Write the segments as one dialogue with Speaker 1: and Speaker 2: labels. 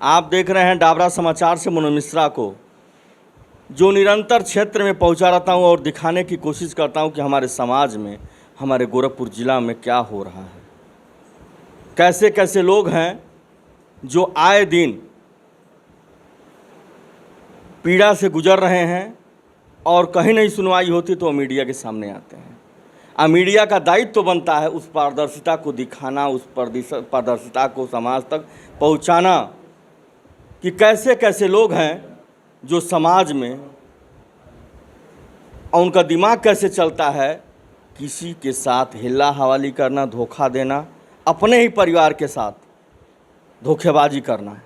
Speaker 1: आप देख रहे हैं डाबरा समाचार से मनोज मिश्रा को, जो निरंतर क्षेत्र में पहुंचा रहता हूं और दिखाने की कोशिश करता हूं कि हमारे समाज में, हमारे गोरखपुर ज़िला में क्या हो रहा है। कैसे कैसे लोग हैं जो आए दिन पीड़ा से गुजर रहे हैं और कहीं नहीं सुनवाई होती तो मीडिया के सामने आते हैं। मीडिया का दायित्व तो बनता है उस पारदर्शिता को दिखाना, उस पारदर्शिता को समाज तक पहुंचाना कि कैसे कैसे लोग हैं जो समाज में, और उनका दिमाग कैसे चलता है, किसी के साथ हिल्ला हवाली करना, धोखा देना, अपने ही परिवार के साथ धोखेबाजी करना है।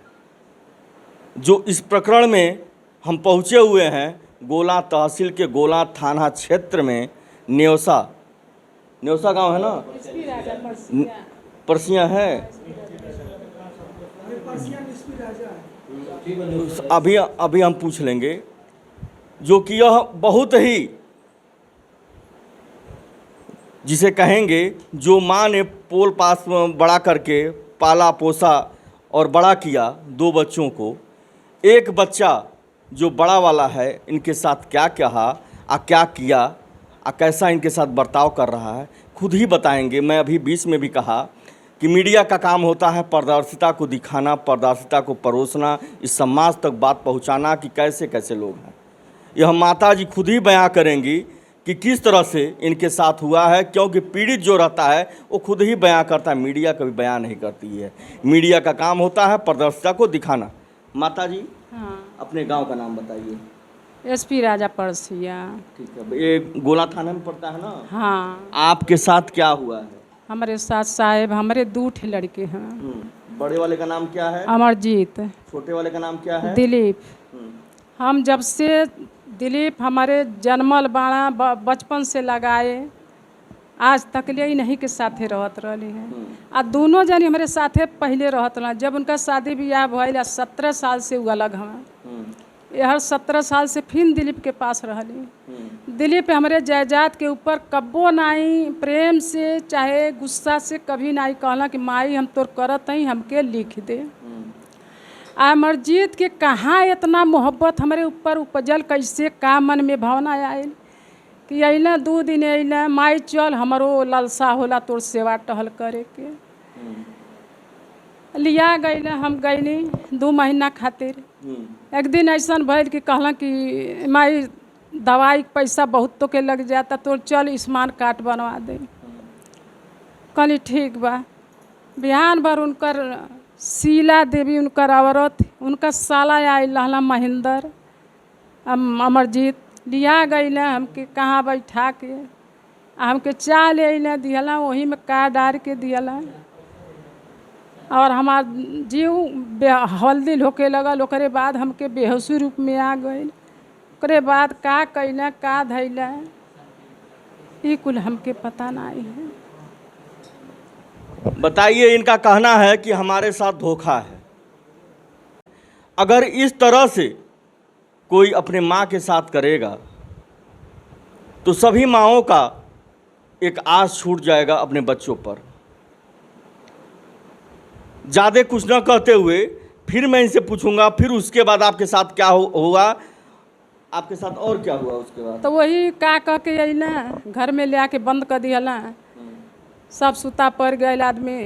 Speaker 1: जो इस प्रकरण में हम पहुँचे हुए हैं गोला तहसील के गोला थाना क्षेत्र में नेवसा गांव है ना, परसियाँ है। अभी हम पूछ लेंगे, जो कि यह बहुत ही, जिसे कहेंगे, जो माँ ने पोल पास बड़ा करके पाला पोसा और बड़ा किया 2 बच्चों को, एक बच्चा जो बड़ा वाला है इनके साथ क्या कहा, क्या किया, कैसा इनके साथ बर्ताव कर रहा है, खुद ही बताएंगे। मैं अभी बीच में भी कहा कि मीडिया का काम होता है पारदर्शिता को दिखाना, पारदर्शिता को परोसना, इस समाज तक बात पहुंचाना कि कैसे कैसे लोग हैं। यह माता जी खुद ही बयां करेंगी कि किस तरह से इनके साथ हुआ है, क्योंकि पीड़ित जो रहता है वो खुद ही बयां करता है, मीडिया कभी बयां नहीं करती है। मीडिया का काम होता है पारदर्शिता को दिखाना। माता जी,
Speaker 2: हाँ,
Speaker 1: अपने गांव का नाम बताइए।
Speaker 2: एसपी राजा परसिया।
Speaker 1: ठीक है, ये गोला थाना में पड़ता है ना?
Speaker 2: हाँ।
Speaker 1: आपके साथ क्या हुआ है?
Speaker 2: हमारे साथ साहेब, हमारे 2 ठे लड़के हैं।
Speaker 1: बड़े वाले का नाम क्या है?
Speaker 2: अमरजीत।
Speaker 1: छोटे वाले का नाम क्या है?
Speaker 2: दिलीप। हम जब से दिलीप हमारे जन्मल बाड़ा बचपन से लगाए आज तक ले ही नहीं के साथे रहत रही हैं। आ दोनों जन हमारे साथे पहले रहत रहा। जब उनका शादी ब्याह भइल 17 साल से वो अलग हमें, हर 17 साल से फिर दिलीप के पास रहली। दिलीप हमारे जायदाद के ऊपर कब्बो नहीं, प्रेम से चाहे गुस्सा से कभी नहीं कहला कि माई हम तोर करत ही, हमके लिख दे। अमरजीत के कहाँ इतना मोहब्बत हमारे ऊपर उपजल, कैसे का मन में भावना आयल कि अइला 2 दिन अइला, माई चल हमारो लालसा होला तोर सेवा टहल करे के। लिया गईला, हम गईली 2 महीना खातिर। एक दिन ऐसा भइल कि कहला कि माई दवाई पैसा बहुत तो के लग जाता, तो चल स्मार्ट कार्ड बनवा दे। कहली ठीक बा। बिहान भर उनकर शीला देवी उनकर औरत, उनका साला आयल रहला महेंद्र। अमरजीत लिया गईला, हमके कहाँ बैठा के हमके चाय ले अइला दिहला, वही में का डार के दिहला और हमार जीव हल्दी होके लगल। ओकरे बाद हमके बेहोशी रूप में आ गई। ओकरे बाद का कैला का धैला ये कुल हमके पता नहीं है।
Speaker 1: बताइए, इनका कहना है कि हमारे साथ धोखा है। अगर इस तरह से कोई अपने माँ के साथ करेगा तो सभी माँओं का एक आस छूट जाएगा अपने बच्चों पर। ज़्यादा कुछ न कहते हुए फिर मैं इनसे पूछूंगा, फिर उसके बाद आपके साथ क्या हुआ, आपके साथ और क्या हुआ उसके बाद।
Speaker 2: तो वही का कह के अइला, घर में ले आके बंद कर दिहला। सब सुता पड़ गए आदमी।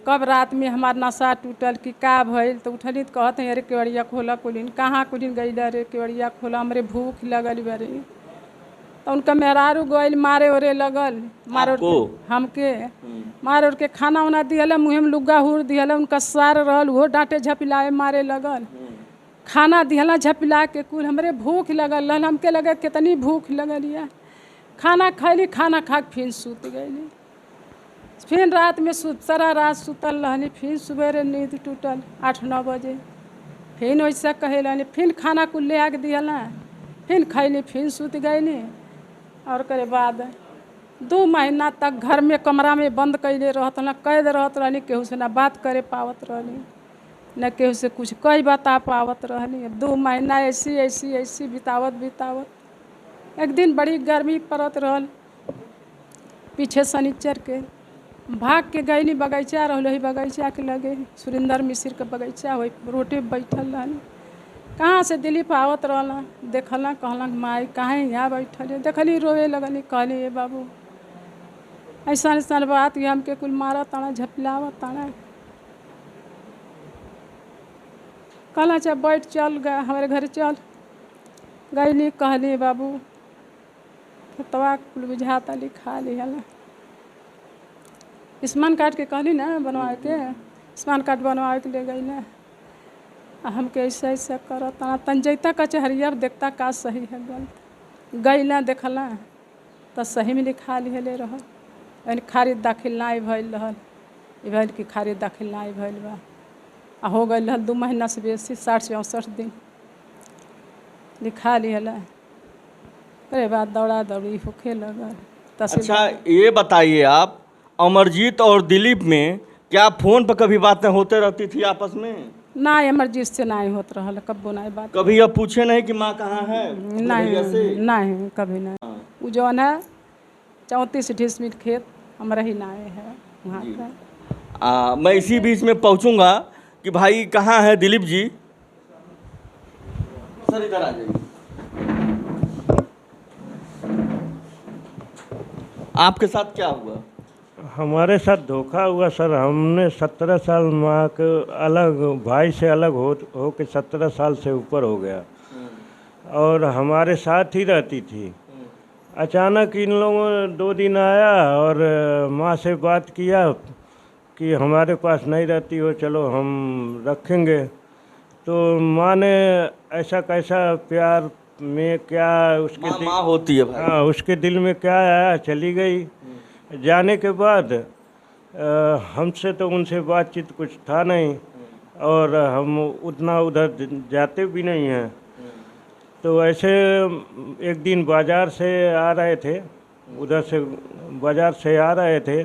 Speaker 2: कब रात में हमार नशा टूटल कि का भइल, तो उठली तो कहते हैं अरे केवड़िया खोला कुलिन, कहाँ कुलिन गई रे केवड़िया खोला, हमरे भूख लगल बारे। तो उनका मेहरारू गइल मारे ओरे लगल, मारे हमके मारे ओर के खाना उना दिहला, मुँह में लुग्गा हुर दिहला, उनका सार रहल वो डांटे झपिलाए मारे लगल। खाना दिहला झपिला के कुल हमरे भूख लगल रहल, हमके लगे कितनी भूख लगल या। खाना खैली, खाना खा के फिर सूत गईली। फिर रात में सारा रात सुतल रहनी। फिर सवेरे नींद टूटल 8-9 बजे। फिर वैसा कहे रहनी, फिर खाना कुल ले आके दिहला, फिर खैली, फिर सूत गईली। और करे बाद 2 महीना तक घर में कमरा में बंद कैले रहत ना, कैद रहत रहनी। केहू से ना बात करे पावत रहनी, न केहू से कुछ कई बता पावत रहनी। 2 महीना ऐसी बितावत एक दिन बड़ी गर्मी पड़त रहल पीछे शनिचर के। भाग के गईली बगीचा रही बगीचा के लगे सुरेंद्र मिश्र के बगीचा हो रोटे पे बैठल रहनी। कहाँ से दिलीप आवत रहला देखला कहला माई काहे यहाँ बैठल है। देखली रोए लगनी कहली ए बाबू ऐसा ऐसा बात कि हमके कुल मारा ताना झपलावा ताना। कहला चाहे बैठ चल गए हमारे घर चल गईली कहली बाबू तवा कुल बुझाता लिखा लिहला स्मार्ट कार्ड के कहली ना बनवा के स्मार्ट कार्ड बनवा के ले गई ना हमके ऐसा ऐसा करता तन जैता कचहरिया देखता का सही है गलत गईला देखला तो सही में लिखा लिहले रह खारिज दाखिल ना भइल रहल भइल कि खारिज दाखिल ना भइल बा आ हो गई रहल 2 महीना से बेसी 60-64 दिन लिखा लिहला अरे बाद दौड़ा दौड़ी होखे लगल।
Speaker 1: अच्छा ये बताइए आप अमरजीत और दिलीप में क्या फ़ोन पर कभी बातें होते रहती थी आपस में?
Speaker 2: ना अमरजीत से ना होत रहल कब्बो ना बात।
Speaker 1: कभी अब पूछे नहीं कि माँ कहाँ है?
Speaker 2: नहीं कभी नहीं। वो जौन है 34 डिसमिल खेत हमारा ही नाम है वहाँ का।
Speaker 1: मैं इसी बीच में पहुँचूँगा कि भाई कहाँ है दिलीप जी? सर इधर आ जाइए। आपके साथ क्या हुआ?
Speaker 3: हमारे साथ धोखा हुआ सर। हमने 17 साल माँ के अलग भाई से अलग हो के 17 साल से ऊपर हो गया और हमारे साथ ही रहती थी। अचानक इन लोगों 2 दिन आया और माँ से बात किया कि हमारे पास नहीं रहती हो चलो हम रखेंगे। तो माँ ने ऐसा कैसा प्यार में क्या उसके
Speaker 1: माँ होती है भाई।
Speaker 3: हाँ उसके दिल में क्या आया चली गई। जाने के बाद हमसे तो उनसे बातचीत कुछ था नहीं और हम उतना उधर जाते भी नहीं हैं। तो ऐसे एक दिन बाज़ार से आ रहे थे उधर से बाज़ार से आ रहे थे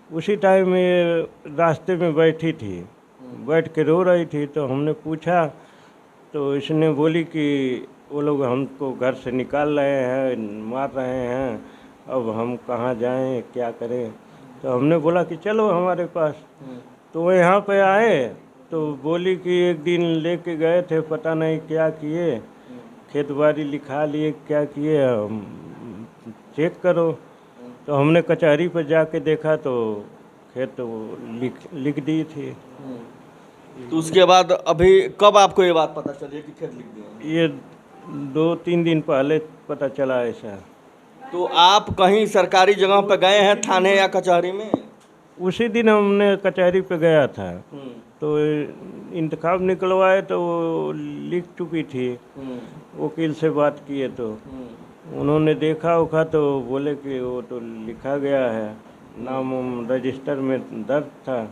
Speaker 3: उसी टाइम में रास्ते में बैठी थी बैठ के रो रही थी। तो हमने पूछा तो इसने बोली कि वो लोग हमको घर से निकाल रहे हैं मार रहे हैं अब हम कहाँ जाएं क्या करें। तो हमने बोला कि चलो हमारे पास। तो वो यहाँ पे आए तो बोली कि एक दिन लेके गए थे पता नहीं क्या किए खेत बाड़ी लिखा लिए क्या किए चेक करो। तो हमने कचहरी पर जाके देखा तो खेत लिख दी थी।
Speaker 1: तो उसके बाद अभी कब आपको ये बात पता चली कि खेत लिख दिया?
Speaker 3: ये 2-3 दिन पहले पता चला ऐसा।
Speaker 1: तो आप कहीं सरकारी जगह पर गए हैं थाने या कचहरी में?
Speaker 3: उसी दिन हमने कचहरी पे गया था तो इंतखाब निकलवाए तो वो लिख चुकी थी। वकील से बात किए तो उन्होंने देखा उखा तो बोले कि वो तो लिखा गया है नाम रजिस्टर में दर्ज था।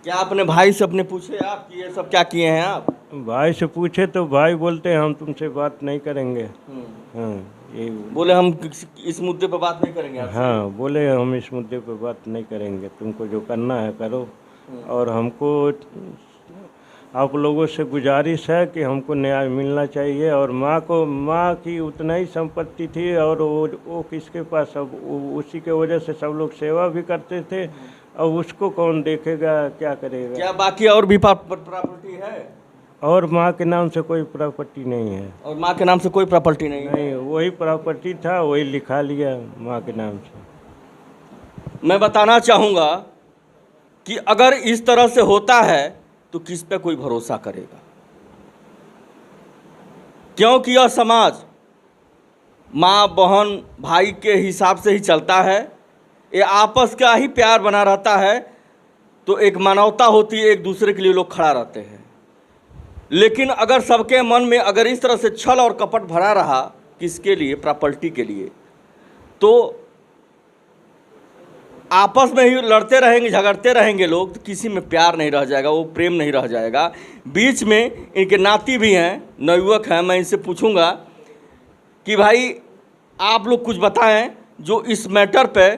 Speaker 1: क्या अपने भाई से अपने पूछे आप कि ये सब क्या किए हैं आप?
Speaker 3: भाई से पूछे तो भाई बोलते हैं हम तुमसे बात नहीं करेंगे। हाँ ये
Speaker 1: बोले हम इस मुद्दे पर बात नहीं करेंगे आपसे?
Speaker 3: हाँ बोले हम इस मुद्दे पर बात नहीं करेंगे तुमको जो करना है करो। और हमको आप लोगों से गुजारिश है कि हमको न्याय मिलना चाहिए। और माँ की उतना ही संपत्ति थी और वो किसके पास अब उसी के वजह से सब लोग सेवा भी करते थे। अब उसको कौन देखेगा क्या करेगा?
Speaker 1: क्या बाकी और भी प्रॉपर्टी है?
Speaker 3: और माँ के नाम से कोई प्रॉपर्टी नहीं है।
Speaker 1: और माँ के नाम से कोई प्रॉपर्टी नहीं है?
Speaker 3: नहीं वही प्रॉपर्टी था वही लिखा लिया माँ के नाम से।
Speaker 1: मैं बताना चाहूँगा कि अगर इस तरह से होता है तो किस पे कोई भरोसा करेगा? क्योंकि यह समाज माँ बहन भाई के हिसाब से ही चलता है। ये आपस का ही प्यार बना रहता है तो एक मानवता होती है एक दूसरे के लिए लोग खड़ा रहते हैं। लेकिन अगर सबके मन में अगर इस तरह से छल और कपट भरा रहा किसके लिए? प्रॉपर्टी के लिए। तो आपस में ही लड़ते रहेंगे झगड़ते रहेंगे लोग तो किसी में प्यार नहीं रह जाएगा वो प्रेम नहीं रह जाएगा। बीच में इनके नाती भी हैं नवयुवक हैं मैं इनसे पूछूंगा कि भाई आप लोग कुछ बताएं जो इस मैटर पे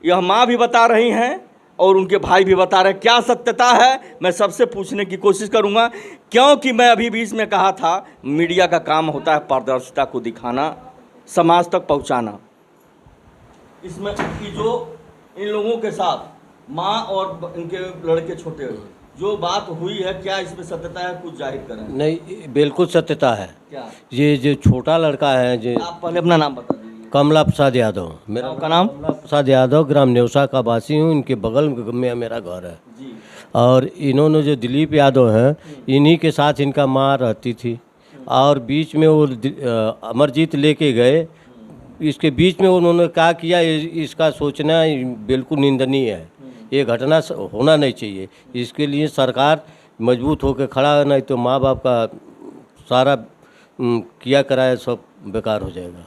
Speaker 1: यह माँ भी बता रही हैं और उनके भाई भी बता रहे हैं क्या सत्यता है। मैं सबसे पूछने की कोशिश करूंगा क्योंकि मैं अभी बीच में कहा था मीडिया का काम होता है पारदर्शिता को दिखाना समाज तक पहुंचाना। इसमें कि जो इन लोगों के साथ माँ और इनके लड़के छोटे, जो बात हुई है क्या इसमें सत्यता है, कुछ जाहिर करें।
Speaker 4: नहीं, बिल्कुल सत्यता है।
Speaker 1: क्या?
Speaker 4: ये जो छोटा लड़का है, जो
Speaker 1: आप पहले अपना नाम बता दीजिए।
Speaker 4: कमला प्रसाद यादव, मेरा
Speaker 1: आपका नाम?
Speaker 4: कमला प्रसाद यादव, ग्राम नेवसा का वासी हूँ। इनके बगल में मेरा घर है।
Speaker 1: जी।
Speaker 4: और इन्होंने जो दिलीप यादव हैं, इन्हीं के साथ इनका माँ रहती थी। और बीच में वो अमरजीत लेके गए। इसके बीच में उन्होंने क्या किया, इसका सोचना बिल्कुल निंदनीय है। ये घटना होना नहीं चाहिए। इसके लिए सरकार मजबूत होकर खड़ा है, नहीं तो माँ बाप का सारा किया कराया सब बेकार हो जाएगा।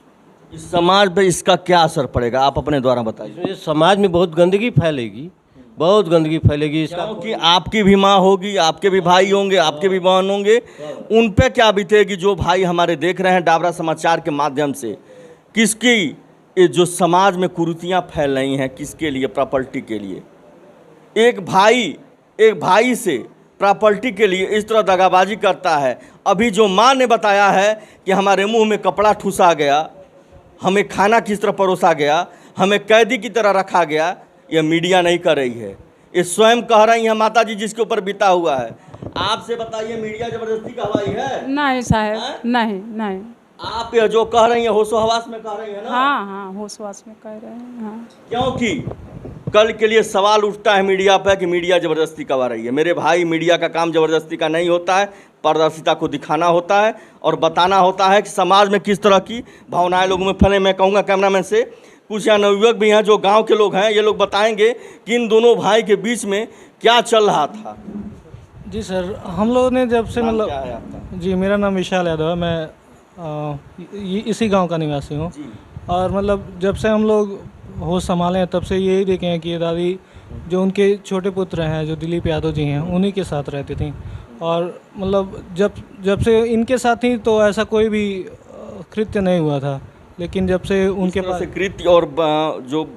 Speaker 1: इस समाज पे इसका क्या असर पड़ेगा, आप अपने द्वारा बताइए।
Speaker 4: इसमें समाज में बहुत गंदगी फैलेगी, बहुत गंदगी फैलेगी। इसका
Speaker 1: क्योंकि आपकी भी माँ होगी, आपके भी भाई होंगे, आपके भी बहन होंगे, उन पे क्या बीतेगी जो भाई हमारे देख रहे हैं डाबरा समाचार के माध्यम से। किसकी ये जो समाज में कुरीतियाँ फैल रही हैं, किसके लिए? प्रॉपर्टी के लिए। एक भाई से प्रॉपर्टी के लिए इस तरह दगाबाजी करता है। अभी जो माँ ने बताया है कि हमारे मुंह में कपड़ा ठूसा गया, हमें खाना किस तरह परोसा गया, हमें कैदी की तरह रखा गया, यह मीडिया नहीं कर रही है, ये स्वयं कह रही हैं माता जी जिसके ऊपर बीता हुआ है। आपसे बताइए, मीडिया जबरदस्ती का हवाई है?
Speaker 2: नहीं साहब, नहीं नहीं।
Speaker 1: आप ये जो कह रही हैं होशो हवास में कह रही हैं ना?
Speaker 2: हाँ हाँ, होश में कह रहे हैं। हाँ,
Speaker 1: क्योंकि कल के लिए सवाल उठता है मीडिया पर कि मीडिया ज़बरदस्ती करवा रही है। मेरे भाई, मीडिया का काम ज़बरदस्ती का नहीं होता है, पारदर्शिता को दिखाना होता है और बताना होता है कि समाज में किस तरह की भावनाएं लोगों में फैले। मैं कहूँगा कैमरामैन से, कुछ यहाँ नवयुवक भी हैं जो गांव के लोग हैं, ये लोग बताएंगे कि इन दोनों भाई के बीच में क्या चल रहा था।
Speaker 5: जी सर, हम लोगों ने जब से
Speaker 1: नाम
Speaker 5: मतलब
Speaker 1: क्या है आपका?
Speaker 5: जी, मेरा नाम विशाल यादव है। मैं इसी गांव का निवासी हूँ।
Speaker 1: जी।
Speaker 5: और मतलब जब से हम लोग होश संभाले हैं तब से यही देखे हैं कि ये दादी जो उनके छोटे पुत्र हैं, जो दिलीप यादव जी हैं, उन्हीं के साथ रहती थी। और मतलब जब से इनके साथ थी तो ऐसा कोई भी कृत्य नहीं हुआ था। लेकिन जब से उनके पास
Speaker 1: कृत्य और जो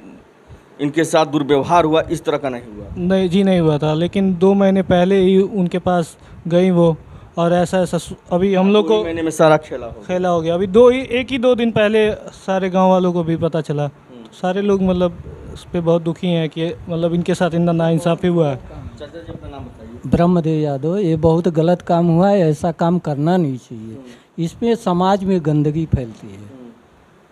Speaker 1: इनके साथ दुर्व्यवहार हुआ, इस तरह का नहीं हुआ।
Speaker 5: नहीं जी, नहीं हुआ था। लेकिन 2 महीने पहले ही उनके पास गई वो, और ऐसा अभी हम लोग को
Speaker 1: महीने में सारा खेला
Speaker 5: हो गया। अभी एक ही 2 दिन पहले सारे गांव वालों को भी पता चला। तो सारे लोग मतलब इस पर बहुत दुखी हैं कि मतलब इनके साथ इतना नाइंसाफ़ी हुआ है।
Speaker 1: चाचा जी अपना नाम बताइए।
Speaker 6: ब्रह्मदेव यादव, ये बहुत गलत काम हुआ है, ऐसा काम करना नहीं चाहिए। इसमें समाज में गंदगी फैलती है।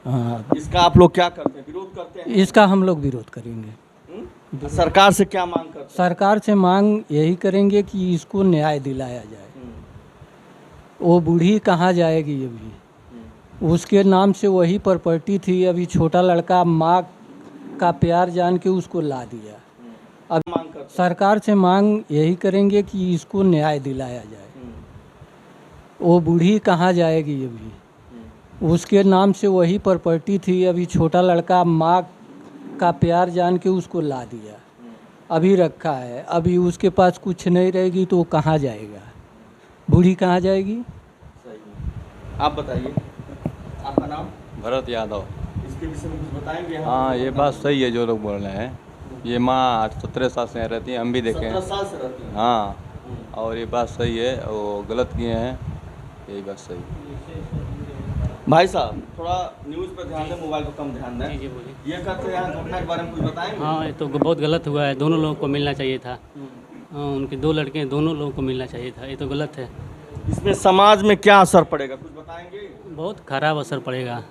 Speaker 6: हाँ,
Speaker 1: इसका आप लोग क्या करते हैं, विरोध करते हैं?
Speaker 6: इसका हम लोग विरोध करेंगे।
Speaker 1: सरकार से क्या मांग करते हैं?
Speaker 6: सरकार से मांग यही करेंगे कि इसको न्याय दिलाया जाए। वो बूढ़ी कहाँ जाएगी अभी? उसके नाम से वही प्रॉपर्टी थी। अभी छोटा लड़का माँ का प्यार जान के उसको ला दिया। अब सरकार से मांग यही करेंगे कि इसको न्याय दिलाया जाए। वो बूढ़ी कहाँ जाएगी अभी? उसके नाम से वही प्रॉपर्टी थी। अभी छोटा लड़का माँ का प्यार जान के उसको ला दिया, अभी रखा है। अभी उसके पास कुछ नहीं रहेगी तो वो कहाँ जाएगा? बूढ़ी कहाँ जाएगी?
Speaker 1: आप बताइए, आपका नाम?
Speaker 7: भरत यादव।
Speaker 1: इसके विषय में कुछ बताएंगे?
Speaker 7: हाँ, ये बात सही है जो लोग बोल रहे हैं। ये माँ 17 साल से रहती हैं, हम भी देखे हैं।
Speaker 1: 17 साल से रहती हैं।
Speaker 7: हाँ, और ये बात सही है, वो गलत किए हैं, यही बात सही है।
Speaker 1: भाई साहब, थोड़ा न्यूज़ पर ध्यान दें, मोबाइल पर कम ध्यान दें। जी बोलिए। ये कहते हैं घटना के बारे में कुछ बताएंगे?
Speaker 8: हाँ, ये तो बहुत गलत हुआ है। दोनों लोगों को मिलना चाहिए था। हाँ, उनके 2 लड़के हैं, दोनों लोगों को मिलना चाहिए था। ये तो गलत है।
Speaker 1: इसमें समाज में क्या असर पड़ेगा, कुछ बताएंगे?
Speaker 8: बहुत खराब असर पड़ेगा।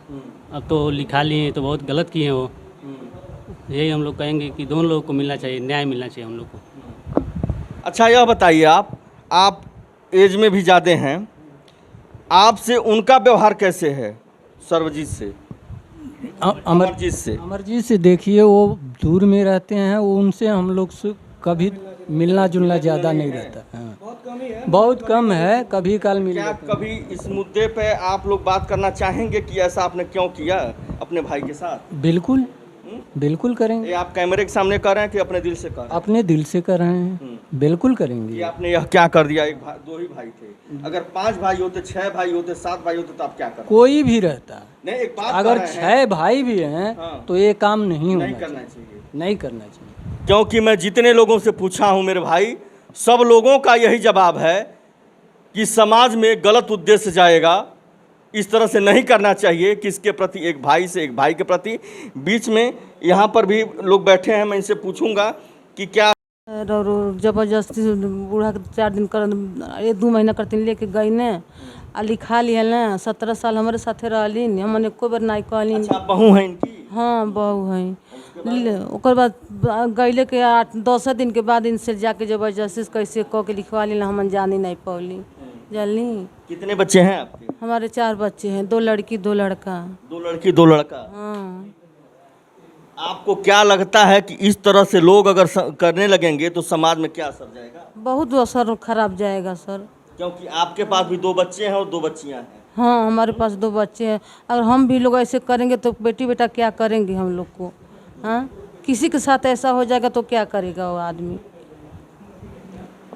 Speaker 8: अब तो लिखा लिए तो बहुत गलत किए हैं वो। यही हम लोग कहेंगे कि दोनों लोगों को मिलना चाहिए, न्याय मिलना चाहिए हम लोग को।
Speaker 1: अच्छा, यह बताइए, आप एज में भी ज़्यादा हैं, आपसे उनका व्यवहार कैसे है सर्वजीत से, अमरजीत से?
Speaker 6: अमरजीत से देखिए, वो दूर में रहते हैं। वो उनसे हम लोग से कभी मिलना जुलना ज़्यादा नहीं रहता। हाँ, बहुत कम है, कभी काल मिल
Speaker 1: क्या
Speaker 6: जाते हैं।
Speaker 1: कभी इस मुद्दे पे आप लोग बात करना चाहेंगे कि ऐसा आपने क्यों किया अपने भाई के साथ?
Speaker 6: बिल्कुल बिल्कुल करेंगे।
Speaker 1: ये आप कैमरे के सामने कर रहे हैं कि अपने दिल से कर रहे हैं?
Speaker 6: अपने दिल से कर रहे हैं, बिल्कुल
Speaker 1: कि
Speaker 6: करेंगे।
Speaker 1: आपने यह क्या कर दिया? 2 ही भाई थे, अगर 5 भाई होते, 6 भाई होते, 7 भाई होते तो आप क्या करते?
Speaker 6: कोई भी रहता,
Speaker 1: नहीं, एक बात
Speaker 6: अगर
Speaker 1: कर रहे हैं,
Speaker 6: 6 भाई भी हैं
Speaker 1: हाँ,
Speaker 6: तो ये काम नहीं
Speaker 1: नहीं
Speaker 6: होना
Speaker 1: करना
Speaker 6: चाहिए,
Speaker 1: चाहिए।
Speaker 6: नहीं करना चाहिए।
Speaker 1: क्योंकि मैं जितने लोगों से पूछा हूं मेरे भाई, सब लोगों का यही जवाब है कि समाज में गलत उद्देश्य जाएगा, इस तरह से नहीं करना चाहिए। किसके प्रति? एक भाई से एक भाई के प्रति। बीच में यहाँ पर भी लोग बैठे हैं, मैं इनसे पूछूंगा कि क्या
Speaker 9: और जबरदस्ती से बूढ़ा के 4 दिन कर 1-2 महीना करते लेके गई ने आ लिखा लिया ना 17 साल हमारे साथे रहली हमने एको बार नहीं कहली।
Speaker 1: अच्छा बहू है इनकी?
Speaker 9: हाँ बहू है। ओकर बाद गईले के 8-10 दिन के बाद इनसे जाके जबरदस्ती से कैसे कह के लिखवा ली हम जानी नहीं पौली जानली।
Speaker 1: कितने बच्चे हैं आपके?
Speaker 9: हमारे 4 बच्चे हैं, 2 लड़की 2 लड़का।
Speaker 1: 2 लड़की 2 लड़का।
Speaker 9: हाँ।
Speaker 1: आपको क्या लगता है कि इस तरह से लोग अगर करने लगेंगे तो समाज में क्या असर जाएगा?
Speaker 9: बहुत असर खराब जाएगा सर।
Speaker 1: क्योंकि आपके पास भी 2 बच्चे हैं और 2 बच्चियां हैं।
Speaker 9: हाँ हमारे पास 2 बच्चे हैं। अगर हम भी लोग ऐसे करेंगे तो बेटी बेटा क्या करेंगे हम लोग को? हाँ किसी के साथ ऐसा हो जाएगा तो क्या करेगा वो आदमी?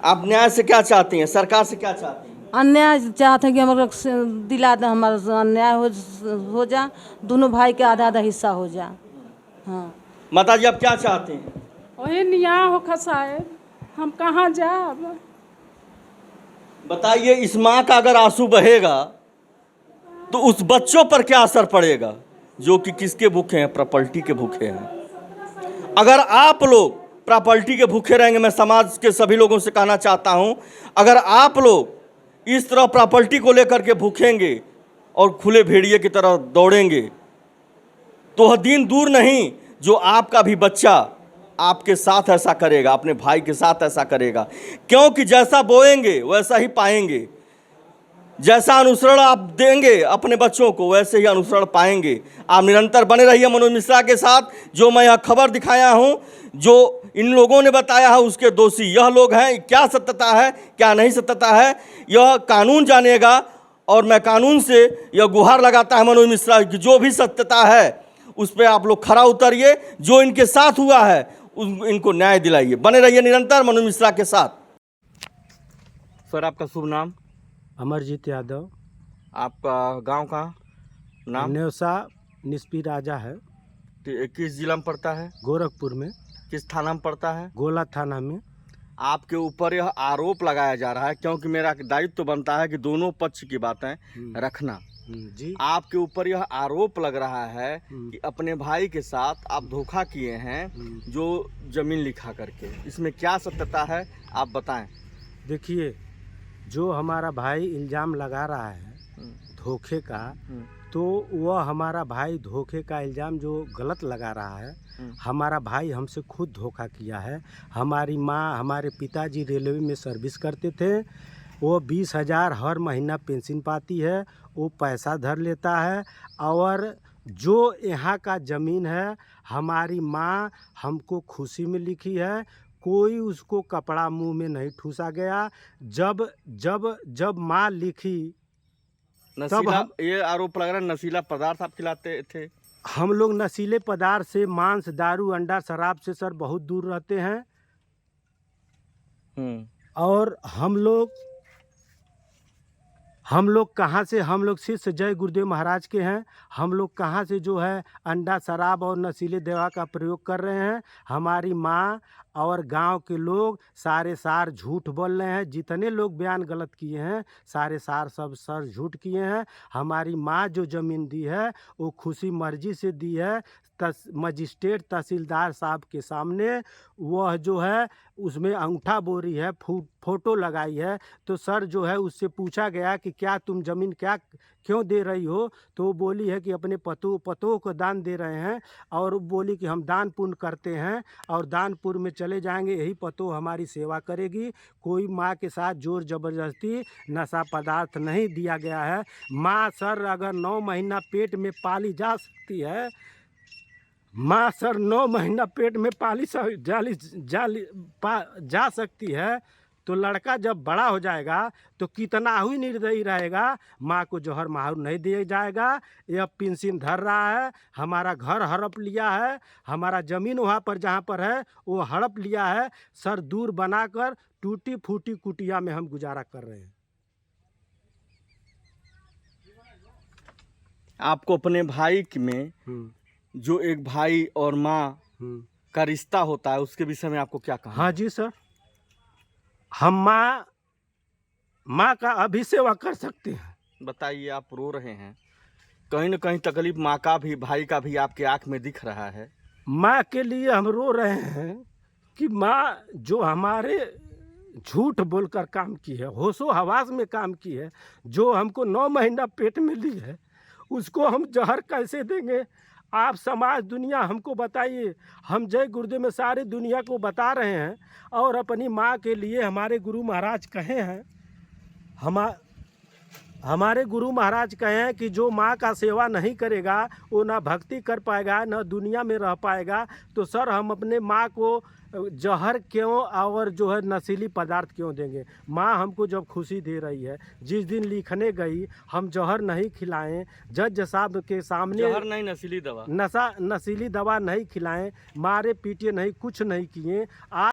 Speaker 1: आप न्याय से क्या चाहती हैं, सरकार से क्या चाहती हैं?
Speaker 9: अन्याय चाहते हैं कि हम लोग दिला दे, हमारा अन्याय हो जा, दोनों भाई के आधा आधा हिस्सा हो जा। हाँ
Speaker 1: माता जी आप क्या चाहते हैं?
Speaker 2: वही न्याय हो खसाए, हम कहाँ जाब?
Speaker 1: बताइए, इस माँ का अगर आंसू बहेगा तो उस बच्चों पर क्या असर पड़ेगा जो कि किसके भूखे हैं? प्रॉपर्टी के भूखे हैं। अगर आप लोग प्रॉपर्टी के भूखे रहेंगे, मैं समाज के सभी लोगों से कहना चाहता हूं, अगर आप लोग इस तरह प्रॉपर्टी को लेकर के भूखेंगे और खुले भेड़िए की तरह दौड़ेंगे तो वह दिन दूर नहीं जो आपका भी बच्चा आपके साथ ऐसा करेगा, अपने भाई के साथ ऐसा करेगा। क्योंकि जैसा बोएंगे वैसा ही पाएंगे, जैसा अनुसरण आप देंगे अपने बच्चों को वैसे ही अनुसरण पाएंगे। आप निरंतर बने रहिए मनोज मिश्रा के साथ। जो मैं यह खबर दिखाया हूं, जो इन लोगों ने बताया है उसके दोषी यह लोग हैं। क्या सत्यता है क्या नहीं सत्यता है यह कानून जानेगा, और मैं कानून से यह गुहार लगाता है मनोज मिश्रा की जो भी सत्यता है उस पर आप लोग खरा उतरिए। जो इनके साथ हुआ है इनको न्याय दिलाइए। बने रहिए निरंतर मनोज मिश्रा के साथ। सर आपका शुभ नाम?
Speaker 10: अमरजीत यादव।
Speaker 1: आपका गांव का नाम?
Speaker 10: नेवसा निस्पी राजा है।
Speaker 1: किस जिला में पड़ता है?
Speaker 10: गोरखपुर में।
Speaker 1: किस थाना में पड़ता है?
Speaker 10: गोला थाना में।
Speaker 1: आपके ऊपर यह आरोप लगाया जा रहा है, क्योंकि मेरा दायित्व तो बनता है कि दोनों पक्ष की बातें रखना
Speaker 10: जी।
Speaker 1: आपके ऊपर यह आरोप लग रहा है कि अपने भाई के साथ आप धोखा किए हैं जो जमीन लिखा करके, इसमें क्या सत्यता है आप बताएं।
Speaker 10: देखिए, जो हमारा भाई इल्ज़ाम लगा रहा है धोखे का, तो वह हमारा भाई धोखे का इल्ज़ाम जो गलत लगा रहा है, हमारा भाई हमसे खुद धोखा किया है। हमारी माँ, हमारे पिताजी रेलवे में सर्विस करते थे, वो 20,000 हर महीना पेंशन पाती है, वो पैसा धर लेता है। और जो यहाँ का ज़मीन है हमारी माँ हमको खुशी में लिखी है, कोई उसको कपड़ा मुंह में नहीं ठूसा गया। जब जब जब माँ लिखी तब
Speaker 1: ये आरोप लग रहा है नशीला पदार्थ आप खिलाते थे।
Speaker 10: हम लोग नशीले पदार्थ से, मांस, दारू, अंडा, शराब से सर बहुत दूर रहते हैं। और हम लोग कहाँ से, हम लोग शिष्य जय गुरुदेव महाराज के हैं। हम लोग कहाँ से जो है अंडा, शराब और नशीले दवा का प्रयोग कर रहे हैं? हमारी माँ और गांव के लोग सारे सार झूठ बोल रहे हैं। जितने लोग बयान गलत किए हैं सारे सार सब सर झूठ किए हैं। हमारी माँ जो ज़मीन दी है वो खुशी मर्जी से दी है। मजिस्ट्रेट तहसीलदार साहब के सामने वह जो है उसमें अंगूठा बोरी है, फोटो लगाई है। तो सर जो है उससे पूछा गया कि क्या तुम ज़मीन क्या क्यों दे रही हो? तो वो बोली है कि अपने पतों को दान दे रहे हैं। और बोली कि हम दान पुण्य करते हैं और दान पुण्य में चले जाएंगे, यही पतो हमारी सेवा करेगी। कोई माँ के साथ जोर ज़बरदस्ती नशा पदार्थ नहीं दिया गया है। माँ सर अगर 9 महीना पेट में पाली जा सकती है, माँ सर 9 महीना पेट में पाली जा सकती है, तो लड़का जब बड़ा हो जाएगा तो कितना ही निर्दयी रहेगा। माँ को जहर माहौर नहीं दिया जाएगा। यह पेंशन धर रहा है, हमारा घर हड़प लिया है, हमारा ज़मीन वहाँ पर जहाँ पर है वो हड़प लिया है। सर दूर बनाकर टूटी फूटी कुटिया में हम गुजारा कर रहे हैं।
Speaker 1: आपको अपने भाई में जो एक भाई और माँ का रिश्ता होता है उसके विषय में आपको क्या कहना?
Speaker 10: हाँ जी सर, हम माँ का अभी सेवा कर सकते हैं।
Speaker 1: बताइए, आप रो रहे हैं, कहीं न कहीं तकलीफ माँ का भी भाई का भी आपके आँख में दिख रहा है।
Speaker 10: माँ के लिए हम रो रहे हैं कि माँ जो हमारे झूठ बोलकर काम की है, होशो हवास में काम की है, जो हमको 9 महीना पेट में ली है, उसको हम जहर कैसे देंगे? आप समाज दुनिया हमको बताइए। हम जय गुरुदेव में सारे दुनिया को बता रहे हैं और अपनी माँ के लिए हमारे गुरु महाराज कहे हैं, हमारे गुरु महाराज कहे हैं कि जो माँ का सेवा नहीं करेगा वो ना भक्ति कर पाएगा, ना दुनिया में रह पाएगा। तो सर हम अपने माँ को जहर क्यों और जो है नशीली पदार्थ क्यों देंगे? माँ हमको जब खुशी दे रही है, जिस दिन लिखने गई हम जहर नहीं खिलाएं, जज साहब के सामने
Speaker 1: जहर नहीं, नशीली दवा
Speaker 10: नशीली दवा नहीं खिलाएं, मारे पीटे नहीं, कुछ नहीं किए।